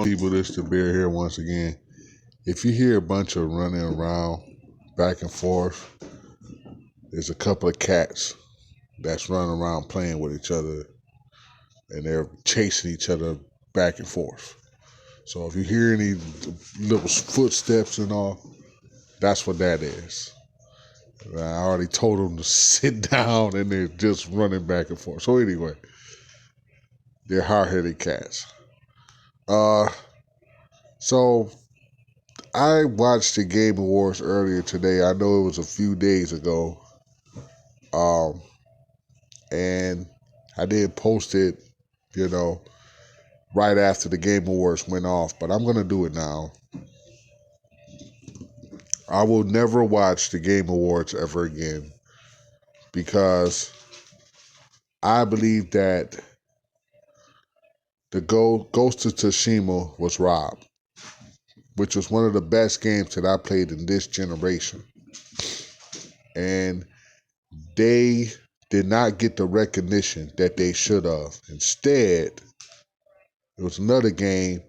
People, this to bear here once again. If you hear a bunch of running around back and forth, there's a couple of cats that's running around playing with each other and they're chasing each other back and forth. So if you hear any little footsteps and all, that's what that is. I already told them to sit down and they're just running back and forth. So anyway, they're hard-headed cats. Uh, so I watched the Game Awards earlier today. I know it was a few days ago. Um, and I did post it, you know, right after the Game Awards went off, but I'm going to do it now. I will never watch the Game Awards ever again because I believe that the Ghost of Tsushima was robbed, which was one of the best games that I played in this generation. And they did not get the recognition that they should have. Instead, it was another game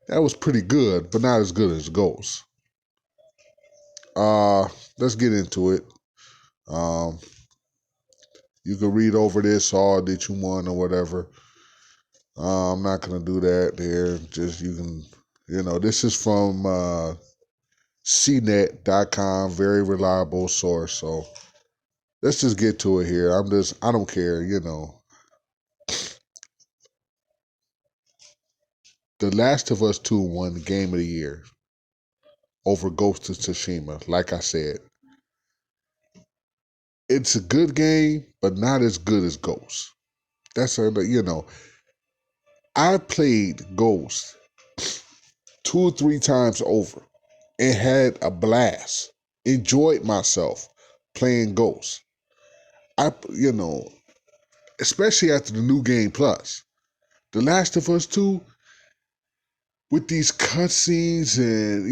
that was pretty good, but not as good as Ghost. Let's get into it. Um, you can read over this all that you want or whatever. I'm not gonna do that there. Just you can, this is from cnet.com, very reliable source. So let's just get to it here. I don't care. The Last of Us 2 won the Game of the Year over Ghost of Tsushima. Like I said, it's a good game, but not as good as Ghost. I played Ghost 2 or 3 times over and had a blast. Enjoyed myself playing Ghost. Especially after the new game plus. The Last of Us 2, with these cutscenes and,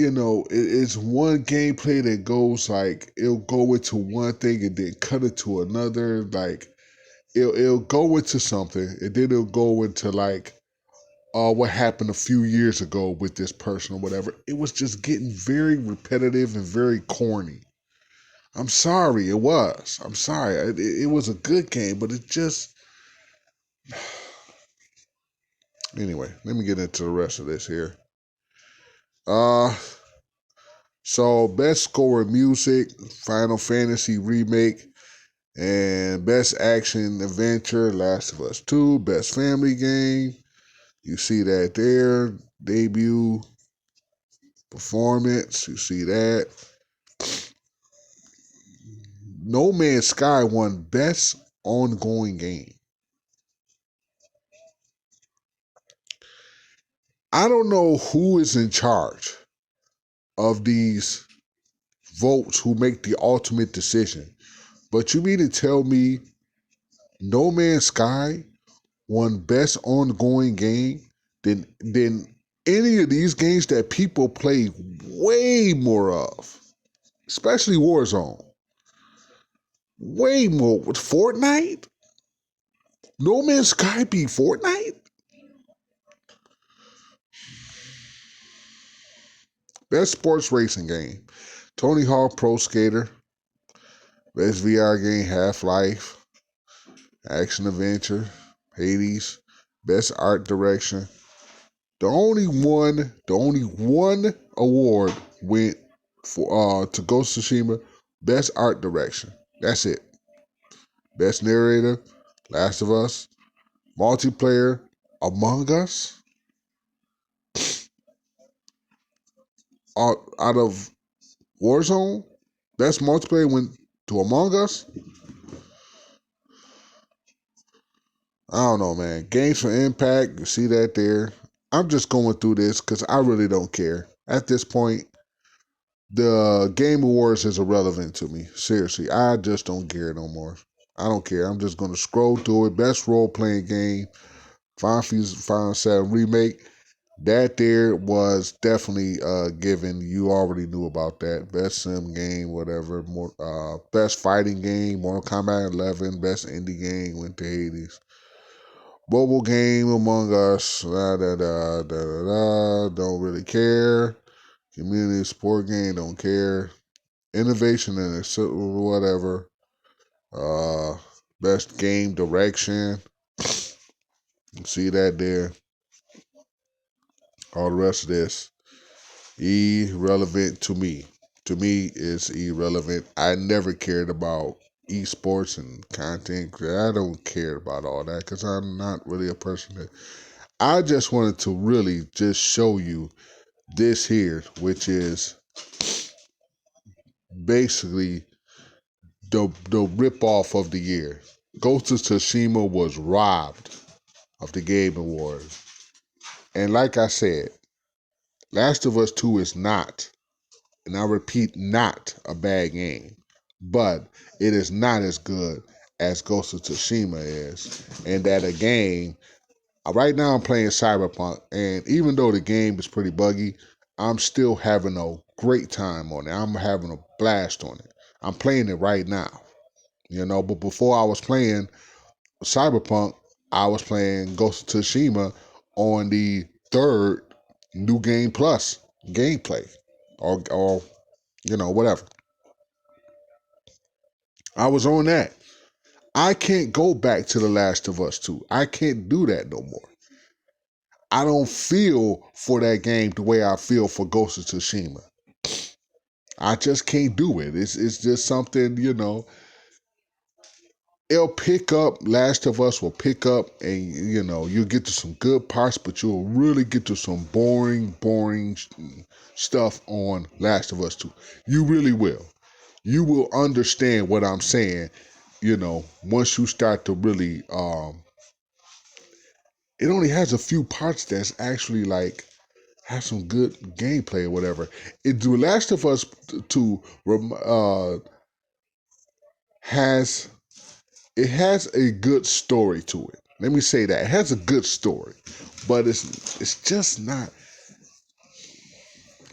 it's one gameplay that goes like, it'll go into one thing and then cut it to another. Like, it'll go into something and then it'll go into like, what happened a few years ago with this person or whatever. It was just getting very repetitive and very corny. I'm sorry, it was. I'm sorry. It was a good game, but it just. Anyway, let me get into the rest of this here. So best score in music, Final Fantasy Remake, and best action adventure, Last of Us 2, best family game. You see that there. Debut performance, you see that. No Man's Sky won best ongoing game. I don't know who is in charge of these votes who make the ultimate decision, but you mean to tell me No Man's Sky won best ongoing game than any of these games that people play way more of, especially Warzone. Way more. With Fortnite? No Man's Sky beat Fortnite? Best sports racing game. Tony Hawk Pro Skater. Best VR game, Half-Life. Action Adventure. Hades. Best art direction. The only one award went for to Ghost of Tsushima. Best art direction. That's it. Best narrator, Last of Us. Multiplayer, Among Us. Out of Warzone, best multiplayer went to Among Us. I don't know, man. Games for Impact, you see that there. I'm just going through this because I really don't care. At this point, the Game Awards is irrelevant to me. Seriously, I just don't care no more. I don't care. I'm just going to scroll through it. Best role-playing game, Final 7 Remake. That there was definitely given. You already knew about that. Best sim game, whatever. Best fighting game, Mortal Kombat 11. Best indie game went to Hades. Mobile game Among Us. Don't really care. Community support game. Don't care. Innovation and whatever. Best game direction. See that there. All the rest of this irrelevant to me. To me, it's irrelevant. I never cared about esports and content. I don't care about all that because I'm not really a person that. I just wanted to really just show you this here, which is basically the rip off of the year. Ghost of Tsushima was robbed of the Game Awards. And like I said, Last of Us 2 is not, and I repeat, not a bad game. But it is not as good as Ghost of Tsushima is. And that a game, right now I'm playing Cyberpunk, and even though the game is pretty buggy, I'm still having a great time on it. I'm having a blast on it. I'm playing it right now, but before I was playing Cyberpunk, I was playing Ghost of Tsushima on the third New Game Plus gameplay, or whatever. I was on that. I can't go back to The Last of Us 2. I can't do that no more. I don't feel for that game the way I feel for Ghost of Tsushima. I just can't do it. It's just something, it'll pick up. Last of Us will pick up, and you'll get to some good parts, but you'll really get to some boring stuff on Last of Us 2. You really will. You will understand what I'm saying, once you start to really it only has a few parts that's actually like have some good gameplay or whatever. The Last of Us 2 has it has a good story to it. Let me say that. It has a good story. But it's just not,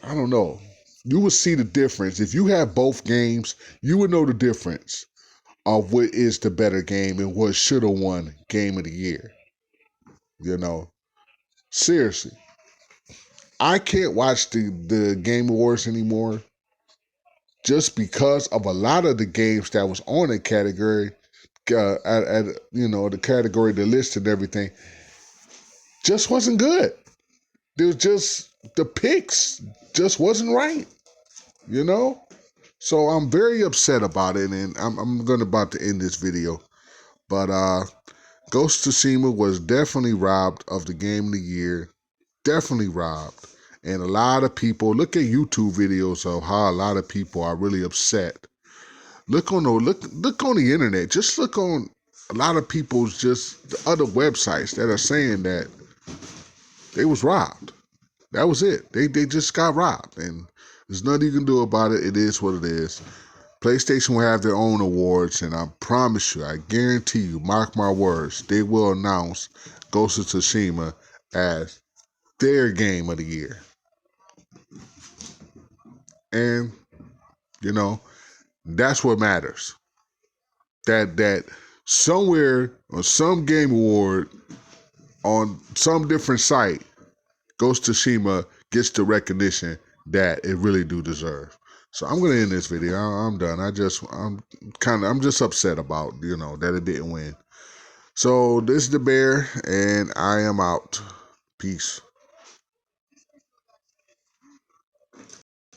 I don't know. You will see the difference. If you have both games, you would know the difference of what is the better game and what should have won Game of the Year. Seriously. I can't watch the Game Awards anymore just because of a lot of the games that was on the category, the category, the list and everything, just wasn't good. There was just the picks just wasn't right, you know. So I'm very upset about it, and I'm going about to end this video. But Ghost of Tsushima was definitely robbed of the Game of the Year, definitely robbed. And a lot of people look at YouTube videos of how a lot of people are really upset. Look on the internet. Just look on a lot of people's just the other websites that are saying that they was robbed. That was it. They just got robbed, and there's nothing you can do about it. It is what it is. PlayStation will have their own awards, and I promise you, I guarantee you, mark my words, they will announce Ghost of Tsushima as their game of the year. And that's what matters. That somewhere on some game award on some different site, Ghost of Tsushima gets the recognition that it really do deserve. So I'm gonna end this video. I'm done. I'm just upset about that it didn't win. So this is the Bear, and I am out. Peace.